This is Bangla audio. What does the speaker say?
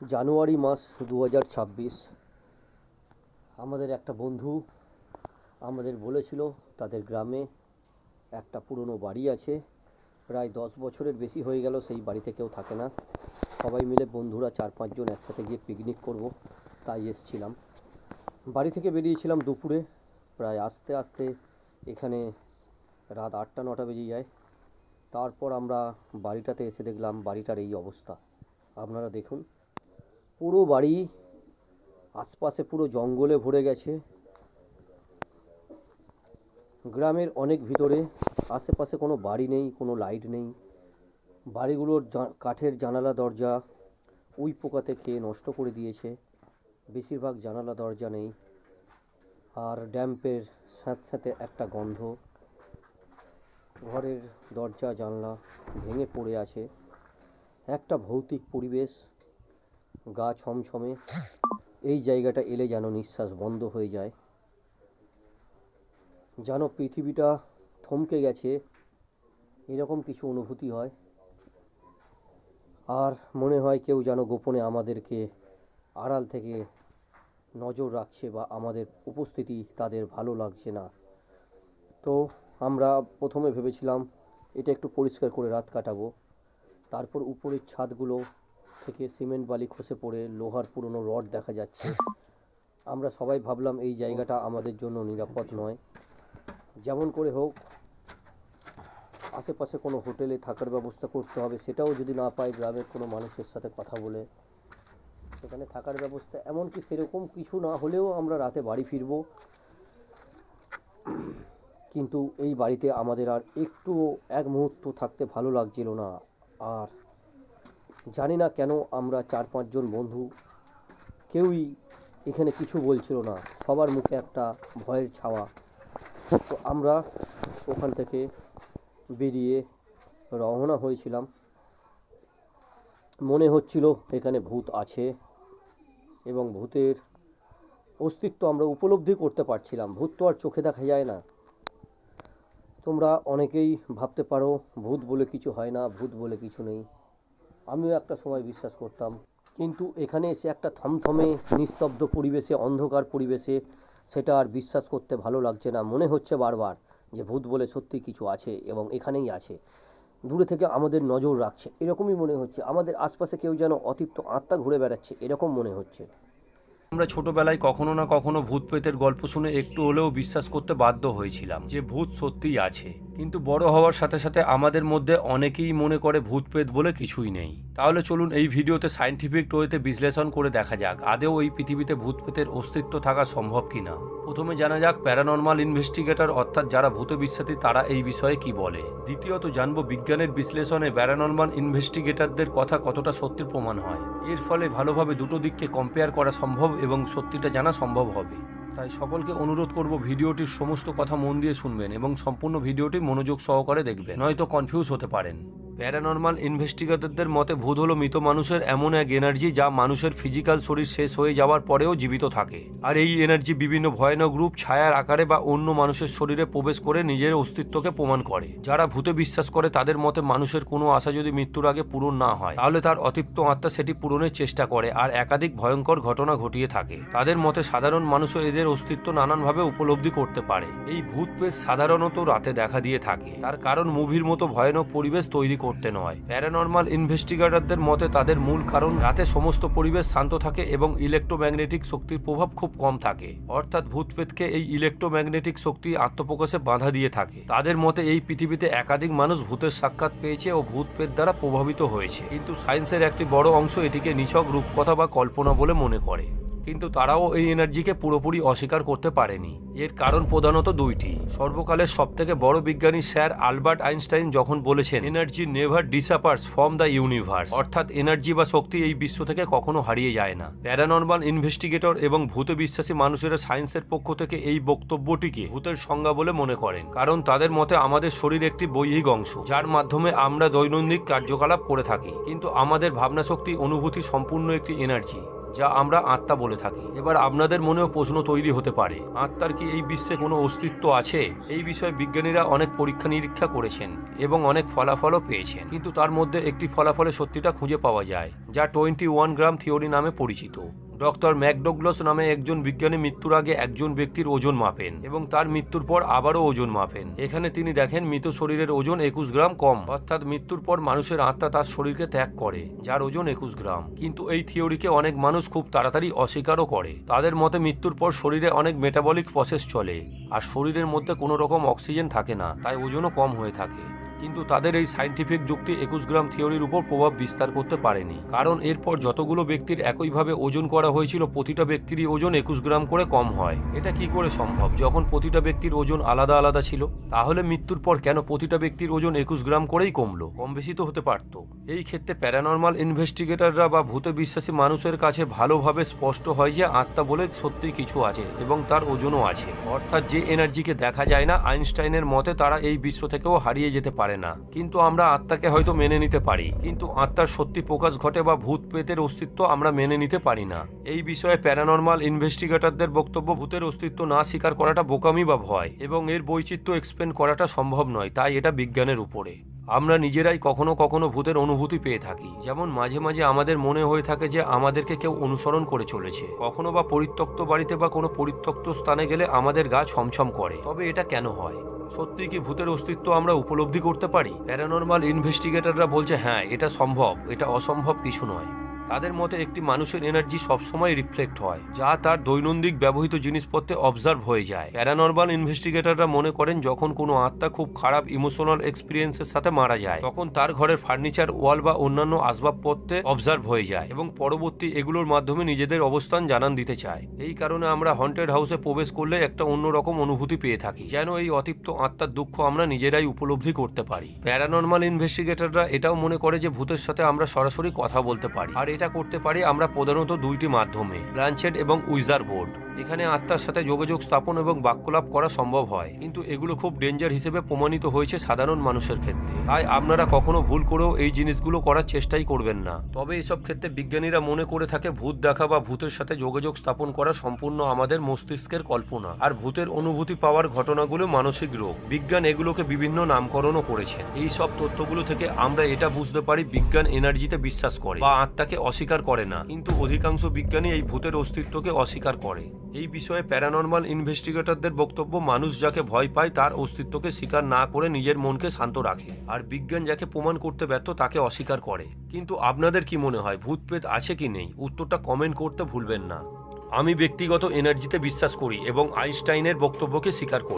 জানুয়ারি মাস 2026। আমাদের একটা বন্ধু আমাদের বলেছিল তাদের গ্রামে একটা পুরনো বাড়ি আছে, প্রায় 10 বছরের বেশি হয়ে গেল সেই বাড়িতে কেউ থাকে না। সবাই মিলে বন্ধুরা 4-5 জন একসাথে গিয়ে পিকনিক করব, তাই এসছিলাম। বাড়ি থেকে বেরিয়েছিলাম দুপুরে, প্রায় আস্তে আস্তে এখানে রাত 8টা-9টা বেজে যায়। তারপর আমরা বাড়িটাতে এসে দেখলাম বাড়িটার এই অবস্থা। আপনারা দেখুন, পুরো বাড়ি আশপাশে পুরো জঙ্গলে ভরে গেছে। গ্রামের অনেক ভিতরে, আশেপাশে কোনো বাড়ি নেই, কোনো লাইট নেই। বাড়িগুলোর কাঠের জানালা দরজা উই পোকাতে খেয়ে নষ্ট করে দিয়েছে, বেশিরভাগ জানালা দরজা নেই। আর ড্যাম্পের স্যাঁতস্যাঁতে একটা গন্ধ, ঘরের দরজা জানলা ভেঙে পড়ে আছে। একটা ভৌতিক পরিবেশ, গা ছমছমে। এই জায়গাটা এলে যেন নিঃশ্বাস বন্ধ হয়ে যায়, যেন পৃথিবীটা থমকে গেছে, এরকম কিছু অনুভূতি হয়। আর মনে হয় কেউ যেন গোপনে আমাদেরকে আড়াল থেকে নজর রাখছে, বা আমাদের উপস্থিতি তাদের ভালো লাগছে না। তো আমরা প্রথমে ভেবেছিলাম এটা একটু পরিষ্কার করে রাত কাটাবো। তারপর উপরের ছাদগুলো থেকে সিমেন্ট বালি খসে পড়ে লোহার পুরনো রড দেখা যাচ্ছে। আমরা সবাই ভাবলাম এই জায়গাটা আমাদের জন্য নিরাপদ নয়। যেমন করে হোক আশেপাশে কোনো হোটেলে থাকার ব্যবস্থা করতে হবে, সেটাও যদি না পাই গ্রামের কোনো মানুষের সাথে কথা বলে সেখানে থাকার ব্যবস্থা, এমনকি সেরকম কিছু না হলেও আমরা রাতে বাড়ি ফিরব। কিন্তু এই বাড়িতে আমাদের আর একটুও এক মুহূর্ত থাকতে ভালো লাগছিল না। আর জানি না কেন আমরা 4-5 জন বন্ধু কেউই এখানে কিছু বলছিল না, সবার মুখে একটা ভয়ের ছাওয়া। তো আমরা ওখান থেকে বেরিয়ে রওনা হয়েছিলাম। মনে হচ্ছিল এখানে ভূত আছে, এবং ভূতের অস্তিত্ব আমরা উপলব্ধি করতে পারছিলাম। ভূত তো আর চোখে দেখা যায় না। তোমরা অনেকেই ভাবতে পারো ভূত বলে কিছু হয় না, ভূত বলে কিছু নেই। আমিও একটা সময় বিশ্বাস করতাম, কিন্তু এখানে এসে একটা থমথমে নিস্তব্ধ পরিবেশে, অন্ধকার পরিবেশে সেটা আর বিশ্বাস করতে ভালো লাগছে না। মনে হচ্ছে বারবার যে ভূত বলে সত্যি কিছু আছে এবং এখানেই আছে, দূরে থেকে আমাদের নজর রাখছে, এরকমই মনে হচ্ছে। আমাদের আশপাশে কেউ যেন অতৃপ্ত আত্মা ঘুরে বেড়াচ্ছে, এরকম মনে হচ্ছে। আমরা ছোটবেলায় কখনো না কখনো ভূত প্রেতের গল্প শুনে একটু হলেও বিশ্বাস করতে বাধ্য হয়েছিলাম যে ভূত সত্যিই আছে। কিন্তু বড় হওয়ার সাথে সাথে আমাদের মধ্যে অনেকেই মনে করে ভূত প্রেত বলে কিছুই নেই। তাহলে চলুন এই ভিডিওতে সায়েন্টিফিক ওয়েতে বিশ্লেষণ করে দেখা যাক আদৌ এই পৃথিবীতে ভূত প্রেতের অস্তিত্ব থাকা সম্ভব কিনা। প্রথমে জানা যাক প্যারানর্মাল ইনভেস্টিগেটর অর্থাৎ যারা ভূত বিশ্বাসী তারা এই বিষয়ে কি বলে। দ্বিতীয়ত জানবো বিজ্ঞানের বিশ্লেষণে প্যারানর্মাল ইনভেস্টিগেটরদের কথা কতটা সত্যির প্রমাণ হয়। এর ফলে ভালোভাবে দুটো দিককে কম্পেয়ার করা সম্ভব এবং সত্যিটা জানা সম্ভব হবে। তাই সকলকে অনুরোধ করব ভিডিওটির সমস্ত কথা মন দিয়ে শুনবেন এবং সম্পূর্ণ ভিডিওটি মনোযোগ সহকারে দেখবেন, নয়তো কনফিউজ হতে পারেন। প্যারানর্মাল ইনভেস্টিগেটরদের মতে ভূত হলো মৃত মানুষের এমন এক এনার্জি যা মানুষের ফিজিক্যাল শরীর শেষ হয়ে যাওয়ার পরেও জীবিত থাকে। আর এই এনার্জি বিভিন্ন ভয়ানক রূপ, ছায়ার আকারে বা অন্য মানুষের শরীরে প্রবেশ করে নিজের অস্তিত্বকে প্রমাণ করে। যারা ভূতে বিশ্বাস করে তাদের মতে মানুষের কোনো আশা যদি মৃত্যুর আগে পূরণ না হয় তাহলে তার অতৃপ্ত আত্মা সেটি পূরণের চেষ্টা করে আর একাধিক ভয়ঙ্কর ঘটনা ঘটিয়ে থাকে। তাদের মতে সাধারণ মানুষও এদের অস্তিত্ব নানানভাবে উপলব্ধি করতে পারে। এই ভূত প্রেত সাধারণত রাতে দেখা দিয়ে থাকে, তার কারণ মুভির মতো ভয়ানক পরিবেশ তৈরি করতে নয়। প্যারানর্মাল ইনভেস্টিগেটরদের মতে তাদের মূল কারণ রাতে সমস্ত পরিবেশ শান্ত থাকে এবং ইলেকট্রোম্যাগনেটিক শক্তির প্রভাব খুব কম থাকে, অর্থাৎ ভূত প্রেতকে এই ইলেকট্রোম্যাগনেটিক শক্তি আত্মপ্রকাশে বাধা দিয়ে থাকে। তাদের মতে এই পৃথিবীতে একাধিক মানুষ ভূতের সাক্ষাৎ পেয়েছে ও ভূত প্রেত দ্বারা প্রভাবিত হয়েছে, কিন্তু সায়েন্সের একটি বড় অংশ এটিকে নিছক রূপকথা বা কল্পনা বলে মনে করে। কিন্তু তারাও এই এনার্জিকে পুরোপুরি অস্বীকার করতে পারেনি। এর কারণ প্রধানত দুইটি। সর্বকালের সবথেকে বড় বিজ্ঞানী স্যার আলবার্ট আইনস্টাইন যখন বলেছেন energy never disappears from the universe, অর্থাৎ এনার্জি বা শক্তি এই বিশ্ব থেকে কখনো হারিয়ে যায় না। প্যারানর্মাল ইনভেস্টিগেটর এবং ভূতে বিশ্বাসী মানুষেরা সায়েন্সের পক্ষ থেকে এই বক্তব্যটিকে ভূতের সংজ্ঞা বলে মনে করেন, কারণ তাদের মতে আমাদের শরীর একটি বৈহিক অংশ যার মাধ্যমে আমরা দৈনন্দিন কার্যকলাপ করে থাকি, কিন্তু আমাদের ভাবনা শক্তি অনুভূতি সম্পূর্ণ একটি এনার্জি যা আমরা আত্মা বলে থাকি। এবার আপনাদের মনেও প্রশ্ন তৈরি হতে পারে, আত্মার কি এই বিশ্বে কোনো অস্তিত্ব আছে? এই বিষয়ে বিজ্ঞানীরা অনেক পরীক্ষা নিরীক্ষা করেছেন এবং অনেক ফলাফলও পেয়েছেন, কিন্তু তার মধ্যে একটি ফলাফলে সত্যিটা খুঁজে পাওয়া যায়, যা 21 গ্রাম থিওরি নামে পরিচিত। ডক্টর ম্যাকডোগলাস নামে একজন বিজ্ঞানী মৃত্যুর আগে একজন ব্যক্তির ওজন মাপেন এবং তার মৃত্যুর পর আবারও ওজন মাপেন। এখানে তিনি দেখেন মৃত শরীরের ওজন 21 গ্রাম কম, অর্থাৎ মৃত্যুর পর মানুষের আত্মা তার শরীরকে ত্যাগ করে, যার ওজন 21 গ্রাম। কিন্তু এই থিওরিকে অনেক মানুষ খুব তাড়াতাড়ি অস্বীকারও করে। তাদের মতে মৃত্যুর পর শরীরে অনেক মেটাবলিক প্রসেস চলে আর শরীরের মধ্যে কোনো রকম অক্সিজেন থাকে না, তাই ওজনও কম হয়ে থাকে। কিন্তু তাদের এই সায়েন্টিফিক যুক্তি 21 গ্রাম থিওরির উপর প্রভাব বিস্তার করতে পারেনি, কারণ এরপর যতগুলো ব্যক্তির একইভাবে ওজন করা হয়েছিল প্রতিটা ব্যক্তিরই ওজন 21 গ্রাম করে কম হয়। এটা কি করে সম্ভব যখন প্রতিটা ব্যক্তির ওজন আলাদা আলাদা ছিল? তাহলে মৃত্যুর পর কেন প্রতিটা ব্যক্তির ওজন 21 গ্রাম করেই কমলো? কম বেশি তো হতে পারত। এই ক্ষেত্রে প্যারানর্মাল ইনভেস্টিগেটররা বা ভূতে বিশ্বাসী মানুষের কাছে ভালোভাবে স্পষ্ট হয় যে আত্মা বলে সত্যি কিছু আছে এবং তার ওজনও আছে, অর্থাৎ যে এনার্জিকে দেখা যায় না। আইনস্টাইনের মতে তারা এই বিশ্ব থেকেও হারিয়ে যেতে পারে না, কিন্তু আমরা আত্মাকে হয়তো মেনে নিতে পারি, কিন্তু আত্মার সত্যি প্রকাশ ঘটে বা ভূত প্রেতের অস্তিত্ব আমরা মেনে নিতে পারি না। এই বিষয়ে প্যারানর্মাল ইনভেস্টিগেটরদের বক্তব্য, ভূতের অস্তিত্ব না স্বীকার করাটা বোকামি বা ভয়, এবং এর বৈচিত্র্য এক্সপ্লেন করাটা সম্ভব নয়, তাই এটা বিজ্ঞানের উপরে। আমরা নিজেরাই কখনো কখনো ভূতের অনুভূতি পেয়ে থাকি, যেমন মাঝে মাঝে আমাদের মনে হয়ে থাকে যে আমাদেরকে কেউ অনুসরণ করে চলেছে। কখনো বা পরিত্যক্ত বাড়িতে বা কোনো পরিত্যক্ত স্থানে গেলে আমাদের গা ছমছম করে। তবে এটা কেন হয়? সত্যি কি ভূতের অস্তিত্ব আমরা উপলব্ধি করতে পারি? প্যারানর্মাল ইনভেস্টিগেটররা বলছে হ্যাঁ, এটা সম্ভব, এটা অসম্ভব কিছু নয়। তাদের মতে একটি মানুষের এনার্জি সবসময় রিফ্লেক্ট হয়, যা তার দৈনন্দিন ব্যবহৃত জিনিসপত্রে অবজার্ভ হয়ে যায়। প্যারানর্মাল ইনভেস্টিগেটররা মনে করেন যখন কোনো আত্মা খুব খারাপ ইমোশনাল এক্সপিরিয়েন্সের সাথে মারা যায়, তখন তার ঘরের ফার্নিচার, ওয়াল বা অন্যান্য আসবাবপত্রে অবজার্ভ হয়ে যায় এবং পরবর্তী এগুলোর মাধ্যমে নিজেদের অবস্থান জানান দিতে চায়। এই কারণে আমরা হন্টেড হাউসে প্রবেশ করলে একটা অন্যরকম অনুভূতি পেয়ে থাকি, যেন এই অতৃপ্ত আত্মার দুঃখ আমরা নিজেরাই উপলব্ধি করতে পারি। প্যারানর্মাল ইনভেস্টিগেটররা এটাও মনে করে যে ভূতের সাথে আমরা সরাসরি কথা বলতে পারি, আর এটা করতে পারি আমরা প্রধানত দুইটি মাধ্যমে, ব্লানচেট এবং উইজার বোর্ড। এখানে আত্মার সাথে যোগাযোগ স্থাপন এবং বাক্যলাপ করা সম্ভব হয়, কিন্তু এগুলো খুব ডেঞ্জার হিসেবে প্রমাণিত হয়েছে সাধারণ মানুষের ক্ষেত্রে। তাই আপনারা কখনো ভুল করেও এই জিনিসগুলো করার চেষ্টাই করবেন না। তবে এসব ক্ষেত্রে বিজ্ঞানীরা মনে করে থাকে ভূত দেখা বা ভূতের সাথে যোগাযোগ স্থাপন করা সম্পূর্ণ আমাদের মস্তিষ্কের কল্পনা, আর ভূতের অনুভূতি পাওয়ার ঘটনাগুলো মানসিক রোগ। বিজ্ঞান এগুলোকে বিভিন্ন নামকরণও করেছে। এই সব তথ্যগুলো থেকে আমরা এটা বুঝতে পারি বিজ্ঞান এনার্জিতে বিশ্বাস করে বা আত্মাকে অস্বীকার করে না, কিন্তু অধিকাংশ বিজ্ঞানী এই ভূতের অস্তিত্বকে অস্বীকার করে। এই বিষয়ে প্যারানর্মাল ইনভেস্টিগেটরদের বক্তব্য, মানুষ যাকে ভয় পায় তার অস্তিত্বকে স্বীকার না করে নিজের মনকে শান্ত রাখে, আর বিজ্ঞান যাকে প্রমাণ করতে ব্যর্থ তাকে অস্বীকার করে। কিন্তু আপনাদের কি মনে হয় ভূত প্রেত আছে কি নেই? উত্তরটা কমেন্ট করতে ভুলবেন না। আমি ব্যক্তিগত এনার্জিতে বিশ্বাস করি এবং আইনস্টাইনের বক্তব্যকে স্বীকার করি।